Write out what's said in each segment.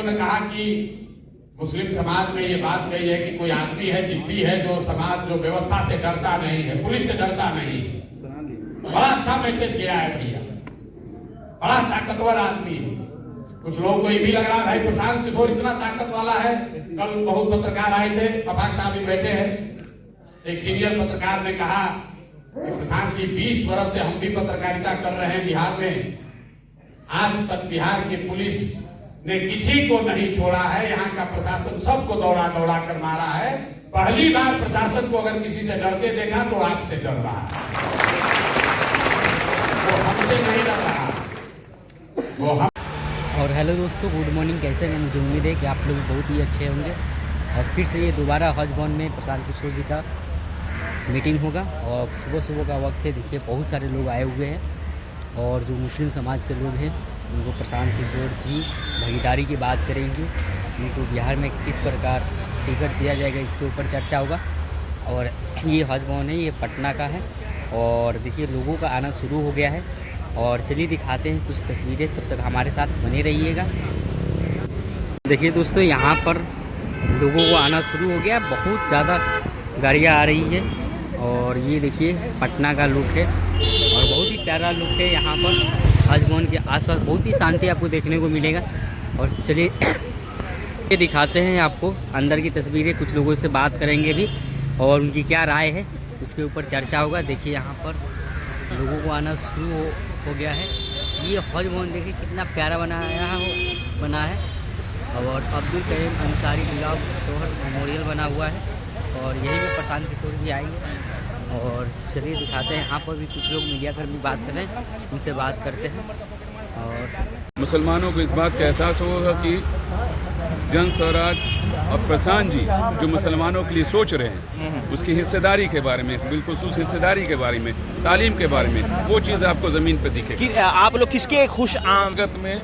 साथियों ने कहा कि मुस्लिम समाज में ये बात कही है कि कोई आदमी है, जिद्दी है, जो समाज जो व्यवस्था से डरता नहीं है, पुलिस से डरता नहीं है। बड़ा अच्छा मैसेज गया है भैया, बड़ा ताकतवर आदमी है। कुछ लोगों को ये भी लग रहा है भाई प्रशांत किशोर इतना ताकत वाला है। कल बहुत पत्रकार आए थे, अफाक साहब भी बैठे हैं। एक सीनियर पत्रकार ने कहा कि प्रशांत जी 20 वर्ष से हम भी पत्रकारिता कर रहे हैं बिहार में, आज तक बिहार की पुलिस ने किसी को नहीं छोड़ा है। यहाँ का प्रशासन सबको दौड़ा दौड़ा कर मारा है। पहली बार प्रशासन को अगर किसी से डरते देखा तो आपसे डर रहा है, वो हमसे नहीं डर रहा, वो हम। और हेलो दोस्तों, गुड मॉर्निंग। कैसे हैं? मुझे उम्मीद है कि आप लोग बहुत ही अच्छे होंगे। और फिर से ये दोबारा हज भवन में प्रशांत किशोर जी का मीटिंग होगा और सुबह सुबह का वक्त है। देखिए बहुत सारे लोग आए हुए हैं और जो मुस्लिम समाज के लोग हैं उनको प्रशांत किशोर जी भागीदारी की बात करेंगे। उनको बिहार में किस प्रकार टिकट दिया जाएगा इसके ऊपर चर्चा होगा। और ये हज भवन है, ये पटना का है और देखिए लोगों का आना शुरू हो गया है। और चलिए दिखाते हैं कुछ तस्वीरें, तब तक हमारे साथ बने रहिएगा। देखिए दोस्तों, यहाँ पर लोगों को आना शुरू हो गया, बहुत ज़्यादा गाड़ियाँ आ रही है। और ये देखिए पटना का लुक है और बहुत ही प्यारा लुक है। यहाँ पर हज भवन के आसपास बहुत ही शांति आपको देखने को मिलेगा। और चलिए ये दिखाते हैं आपको अंदर की तस्वीरें, कुछ लोगों से बात करेंगे भी और उनकी क्या राय है उसके ऊपर चर्चा होगा। देखिए यहाँ पर लोगों को आना शुरू हो गया है। ये हज भवन देखिए कितना प्यारा बना है और अब्दुल करीम अंसारी गुलाब शोहर मेमोरियल बना हुआ है और यही में प्रशांत किशोर जी आएंगे। और चलिए दिखाते हैं, यहाँ पर भी कुछ लोग मीडिया कर्मी बात कर रहे हैं, उनसे बात करते हैं। और मुसलमानों को इस बात का एहसास होगा कि जन स्वराज और प्रशांत जी जो मुसलमानों के लिए सोच रहे हैं उसकी हिस्सेदारी के बारे में, बिलखुसूस हिस्सेदारी के बारे में, तालीम के बारे में, वो चीज़ आपको ज़मीन पर दिखेगी। आप लोग किसके खुश आमद में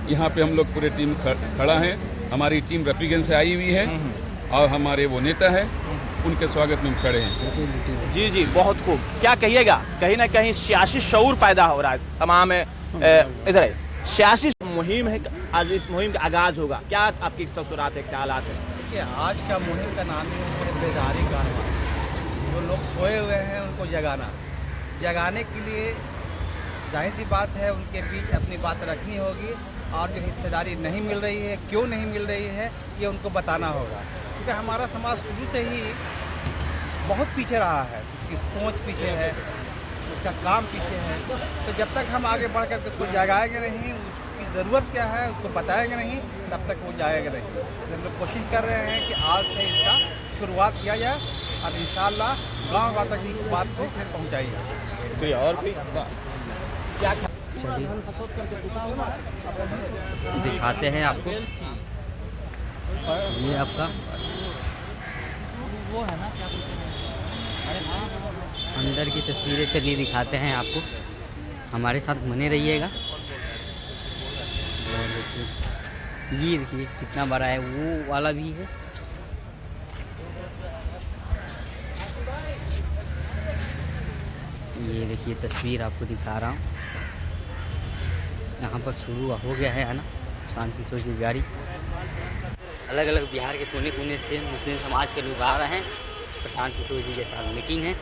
यहाँ पे हम लोग पूरे टीम खड़ा है। हमारी टीम रफीगंज से आई हुई है और हमारे वो नेता है, उनके स्वागत में हम खड़े हैं। जी जी, बहुत खूब। क्या कहिएगा, कहीं ना कहीं सियासी शऊर पैदा हो रहा है तमाम इधर है सियासी मुहिम है। आज इस मुहिम का आगाज होगा, क्या आपकी तसव्वुरात है, ख्यालात है? देखिए, आज का मुहिम का नाम है बेदारी कार्रवाई। जो लोग सोए हुए हैं उनको जगाने के लिए जाहिर सी बात है उनके बीच अपनी बात रखनी होगी और जो हिस्सेदारी नहीं मिल रही है, क्यों नहीं मिल रही है, ये उनको बताना होगा। क्योंकि हमारा समाज शुरू से ही बहुत पीछे रहा है, उसकी सोच पीछे है, उसका काम पीछे है। तो जब तक हम आगे बढ़ कर उसको जगाएंगे नहीं, उसकी ज़रूरत क्या है उसको बताएंगे नहीं, तब तक वो जाएगा नहीं। हम लोग कोशिश कर रहे हैं कि आज से इसका शुरुआत किया जाए और इंशाअल्लाह गाँव तक इस बात को फिर पहुँचाई जाए। कोई और भी क्या चलिए दिखाते हैं आपको, ये आपका वो है ना, क्या अंदर की तस्वीरें। चलिए दिखाते हैं आपको, हमारे साथ बने रहिएगा। और देखिए ये देखिए कितना बड़ा है, वो वाला भी है। ये देखिए तस्वीर आपको दिखा रहा हूँ। यहाँ पर शुरू हो गया है ना प्रशांत किशोर की गाड़ी। अलग अलग बिहार के कोने कोने से मुस्लिम समाज के लोग आ रहे हैं, प्रशांत किशोर जी के साथ मीटिंग है।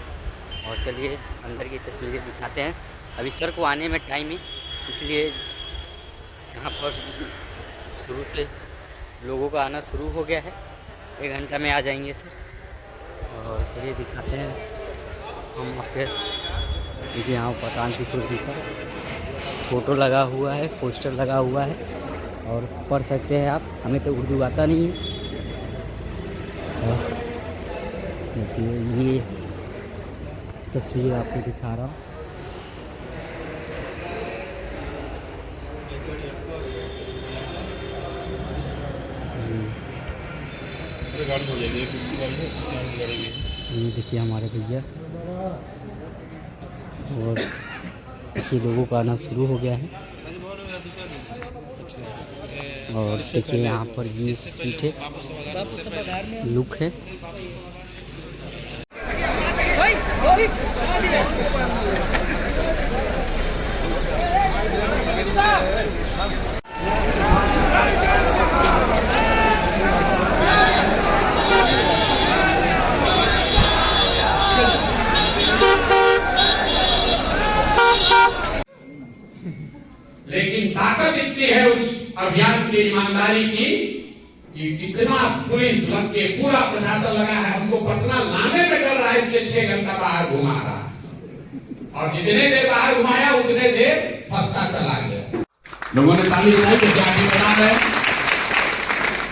और चलिए अंदर की तस्वीरें दिखाते हैं। अभी सर को आने में टाइम है, इसलिए यहाँ पर शुरू से लोगों का आना शुरू हो गया है। 1 घंटा में आ जाएंगे सर। और चलिए दिखाते हैं हम आपके। देखिए यहाँ प्रशांत किशोर जी का फ़ोटो लगा हुआ है, पोस्टर लगा हुआ है और पढ़ सकते हैं आप। हमें तो उर्दू आता नहीं है। देखिए ये तस्वीर आपको दिखा रहा हूँ। ये देखिए हमारे भैया, और देखिए लोगों का आना शुरू हो गया है। और देखिए यहाँ पर ये सीट है, लुक है। ये ईमानदारी की कि इतना पुलिस लग के पूरा प्रशासन लगा है, हमको पटना लाने में डर रहा है, इसलिए 6 घंटा बाहर घुमा रहा है, और जितने देर बाहर घुमाया उतने देर फंसता चला गया। लोगों ने ताली बजाई कि आगे बढ़ा रहे,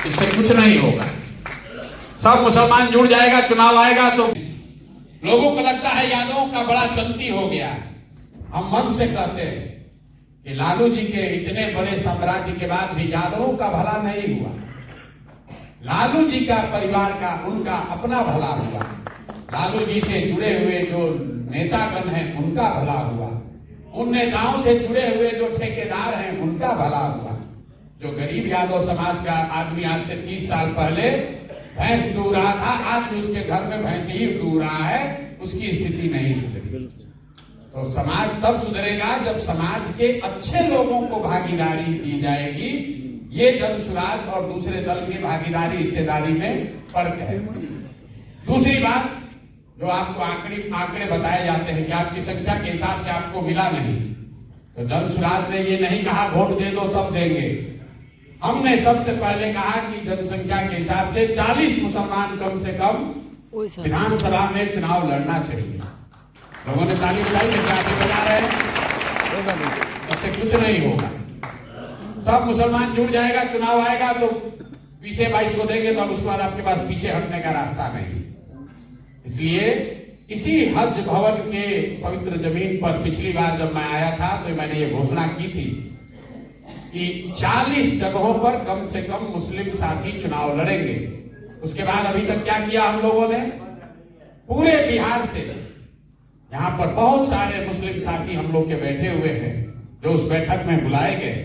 इससे कुछ नहीं होगा। सब मुसलमान जुड़ जाएगा, चुनाव आएगा तो लोगों को लगता है यादवों का बड़ा चलती हो गया। हम मन से कहते हैं कि लालू जी के इतने बड़े साम्राज्य के बाद भी यादवों का भला नहीं हुआ। लालू जी का परिवार का उनका अपना भला हुआ, लालू जी से जुड़े हुए जो नेतागण हैं उनका भला हुआ, उन नेताओं से जुड़े हुए जो ठेकेदार हैं उनका भला हुआ। जो गरीब यादव समाज का आदमी आज से 30 साल पहले भैंस दूह रहा था, आज भी उसके घर में भैंस ही दूह रहा है, उसकी स्थिति नहीं सुधरी। तो समाज तब सुधरेगा जब समाज के अच्छे लोगों को भागीदारी दी जाएगी। ये जन सुराज और दूसरे दल की भागीदारी हिस्सेदारी में फर्क है। दूसरी बात, जो आपको आंकड़े बताए जाते हैं कि आपकी संख्या के हिसाब से आपको मिला नहीं, तो जन सुराज ने ये नहीं कहा वोट दे दो तब देंगे। हमने सबसे पहले कहा कि जनसंख्या के हिसाब से 40 मुसलमान कम से कम विधानसभा में चुनाव लड़ना चाहिए। लोगों ने ताली बजाई कि आगे बढ़ा रहे हैं, इससे कुछ नहीं होगा। सब मुसलमान जुड़ जाएगा, चुनाव आएगा तो 20-22 को देंगे, तो अब उसके बाद आपके पास पीछे हटने का रास्ता नहीं। इसलिए इसी हज भवन के पवित्र जमीन पर पिछली बार जब मैं आया था तो मैंने ये घोषणा की थी कि 40 जगहों पर कम से कम मुस्लिम साथी चुनाव लड़ेंगे। उसके बाद अभी तक क्या किया हम लोगों ने, पूरे बिहार से यहाँ पर बहुत सारे मुस्लिम साथी हम लोग के बैठे हुए हैं जो उस बैठक में बुलाए गए,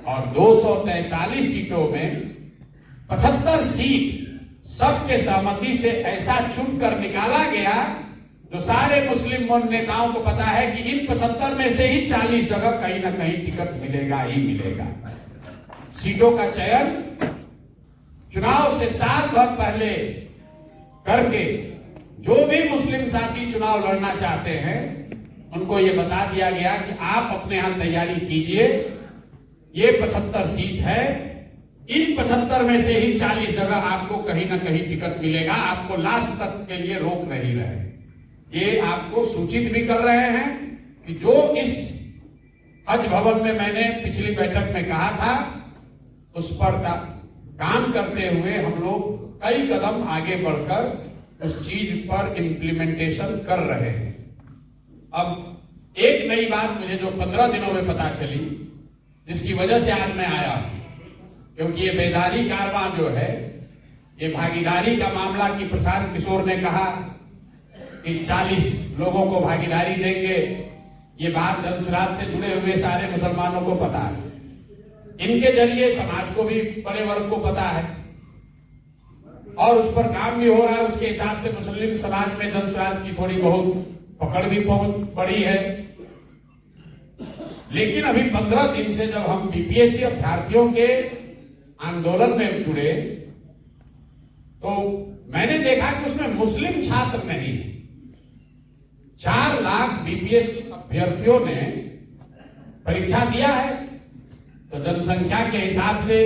और 243 सीटों में 75 सीट सबके सहमति से ऐसा चुनकर निकाला गया जो सारे मुस्लिम नेताओं को पता है कि इन 75 में से ही 40 जगह कहीं ना कहीं टिकट मिलेगा ही मिलेगा। सीटों का चयन चुनाव से साल भर पहले करके जो भी मुस्लिम साथी चुनाव लड़ना चाहते हैं उनको ये बता दिया गया कि आप अपने यहां तैयारी कीजिए, ये 75 सीट है, इन 75 में से ही 40 जगह आपको कहीं ना कहीं टिकट मिलेगा, आपको लास्ट तक के लिए रोक नहीं रहे। ये आपको सूचित भी कर रहे हैं कि जो इस हज भवन में मैंने पिछली बैठक में कहा था उस पर काम करते हुए हम लोग कई कदम आगे बढ़कर उस चीज पर इम्प्लीमेंटेशन कर रहे हैं। अब एक नई बात मुझे जो 15 दिनों में पता चली, जिसकी वजह से आज मैं आया हूं, क्योंकि ये बेदारी कारवां जो है, ये भागीदारी का मामला कि प्रशांत किशोर ने कहा कि 40 लोगों को भागीदारी देंगे, ये बात जनसुराज से जुड़े हुए सारे मुसलमानों को पता है, इनके जरिए समाज को भी बड़े वर्ग को पता है और उस पर काम भी हो रहा है। उसके हिसाब से मुस्लिम समाज में जनसुराज की थोड़ी बहुत पकड़ भी बढ़ी है। लेकिन अभी 15 दिन से जब हम बीपीएससी अभ्यर्थियों के आंदोलन में जुड़े तो मैंने देखा कि उसमें मुस्लिम छात्र नहीं, 4 लाख बीपीएससी अभ्यर्थियों ने परीक्षा दिया है, तो जनसंख्या के हिसाब से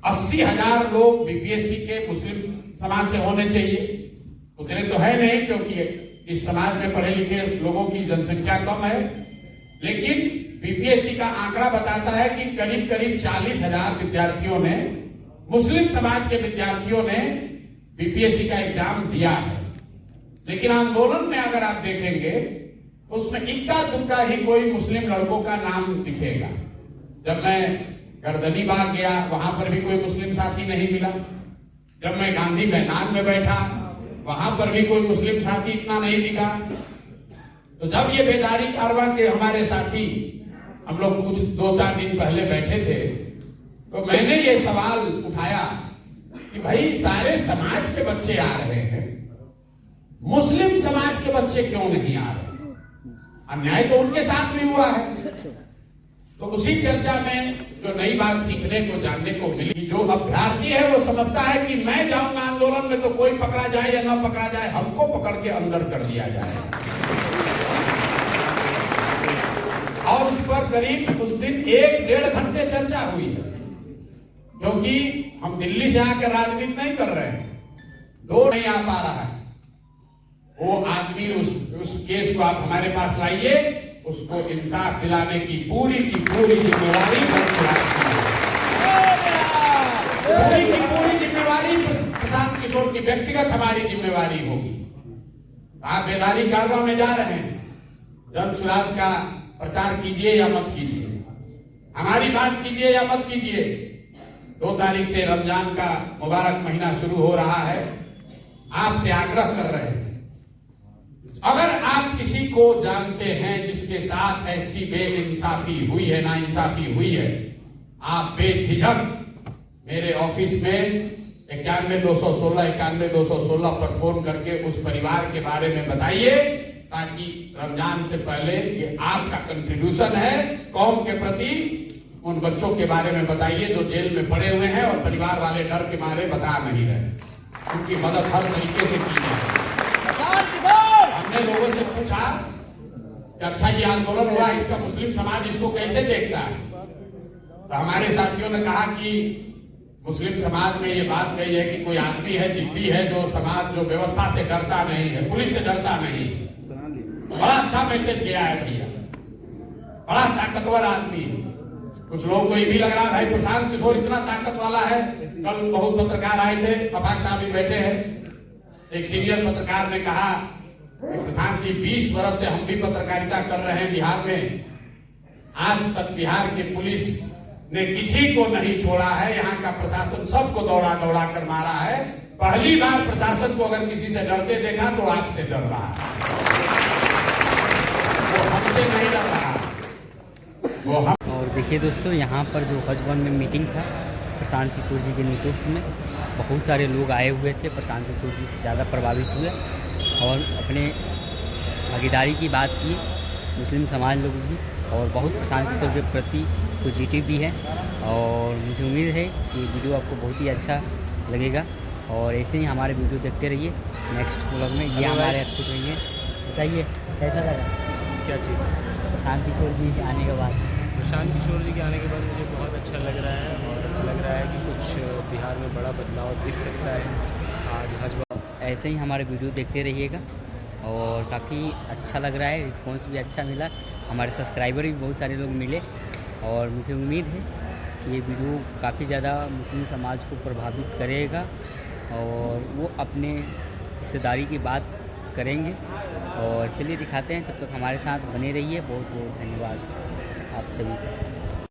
80,000 लोग बीपीएससी के मुस्लिम समाज से होने चाहिए। उतने तो है नहीं क्योंकि इस समाज में पढ़े लिखे लोगों की जनसंख्या कम है, लेकिन बीपीएससी का आंकड़ा बताता है कि करीब करीब 40,000 विद्यार्थियों ने, मुस्लिम समाज के विद्यार्थियों ने बीपीएससी का एग्जाम दिया है। लेकिन आंदोलन में अगर आप देखेंगे तो उसमें इक्का दुक्का ही कोई मुस्लिम लड़कों का नाम दिखेगा। जब मैं गर्दनी बाग गया वहां पर भी कोई मुस्लिम साथी नहीं मिला, जब मैं गांधी मैदान में बैठा वहां पर भी कोई मुस्लिम साथी इतना नहीं दिखा। तो जब ये बेदारी कारवां के हमारे साथी हम लोग कुछ 2-4 दिन पहले बैठे थे तो मैंने ये सवाल उठाया कि भाई सारे समाज के बच्चे आ रहे हैं, मुस्लिम समाज के बच्चे क्यों नहीं आ रहे? अन्याय तो उनके साथ भी हुआ है। तो उसी चर्चा में जो नई बात सीखने को जानने को मिली, जो अभ्यर्थी है वो समझता है कि मैं जाऊंगा आंदोलन में तो कोई पकड़ा जाए या ना पकड़ा जाए, हमको पकड़ के अंदर कर दिया जाए। और उस पर करीब उस दिन 1-1.5 घंटे चर्चा हुई है। क्योंकि हम दिल्ली से आकर राजनीति नहीं कर रहे हैं, दो नहीं आ पा रहा है वो आदमी, उस केस को आप हमारे पास लाइए, उसको इंसाफ दिलाने की पूरी जिम्मेवारी पूरी जिम्मेवारी प्रशांत किशोर की व्यक्तिगत हमारी जिम्मेवारी होगी। आप बेदारी कारवां में जा रहे हैं, जन स्वराज का प्रचार कीजिए या मत कीजिए, हमारी बात कीजिए या मत कीजिए। 2 तारीख से रमजान का मुबारक महीना शुरू हो रहा है, आपसे आग्रह कर रहे हैं, अगर आप किसी को जानते हैं जिसके साथ ऐसी बेइंसाफी हुई है, नाइंसाफी हुई है, आप बेझिझक मेरे ऑफिस में 91-216 पर फोन करके उस परिवार के बारे में बताइए, ताकि रमजान से पहले ये आपका कंट्रीब्यूशन है कौम के प्रति। उन बच्चों के बारे में बताइए जो जेल में पड़े हुए हैं और परिवार वाले डर के मारे बता नहीं रहे, उनकी मदद हर तरीके से की जाए। हमने लोगों से पूछा कि अच्छा ये आंदोलन हुआ, इसका मुस्लिम समाज इसको कैसे देखता है, तो हमारे साथियों ने कहा कि मुस्लिम समाज में ये बात कही है कि कोई आदमी है, जिद्दी है, जो समाज, जो व्यवस्था से डरता नहीं है, पुलिस से डरता नहीं है। बड़ा अच्छा मैसेज गया है भैया, बड़ा ताकतवर आदमी है। कुछ लोगों को ये भी लग रहा है भाई प्रशांत किशोर इतना ताकत वाला है। कल बहुत पत्रकार आए थे, अफाक साहब भी बैठे हैं, एक सीनियर पत्रकार ने कहा कि प्रशांत जी 20 वर्ष से हम भी पत्रकारिता कर रहे हैं बिहार में, आज तक बिहार की पुलिस ने किसी को नहीं छोड़ा है, यहाँ का प्रशासन सबको दौड़ा दौड़ा कर मारा है। पहली बार प्रशासन को अगर किसी से डरते देखा तो आपसे डर रहा है, वो हमसे नहीं डर रहा, वो हम। और देखिए दोस्तों, यहाँ पर जो हज भवन में मीटिंग था प्रशांत किशोर जी के नेतृत्व में, बहुत सारे लोग आए हुए थे, प्रशांत किशोर जी से ज़्यादा प्रभावित हुए और अपने भागीदारी की बात की मुस्लिम समाज लोगों की, और बहुत प्रशांत किशोर के प्रति पॉजिटिव भी है। और मुझे उम्मीद है कि वीडियो आपको बहुत ही अच्छा लगेगा, और ऐसे ही हमारे वीडियो देखते रहिए नेक्स्ट व्लॉग में। ये हमारे एक्टिव रहिए। बताइए कैसा लगा, क्या चीज़? प्रशांत किशोर जी के आने के बाद? प्रशांत किशोर जी के आने के बाद मुझे बहुत अच्छा लग रहा है, और लग रहा है कि कुछ बिहार में बड़ा बदलाव दिख सकता है। आज हज ऐसे ही हमारे वीडियो देखते रहिएगा, और काफ़ी अच्छा लग रहा है, रिस्पांस भी अच्छा मिला, हमारे सब्सक्राइबर भी बहुत सारे लोग मिले, और मुझे उम्मीद है कि ये वीडियो काफ़ी ज़्यादा मुस्लिम समाज को प्रभावित करेगा, और वो अपने हिस्सेदारी की बात करेंगे। और चलिए दिखाते हैं, तब तक हमारे साथ बने रहिए। बहुत बहुत धन्यवाद आप सभी का।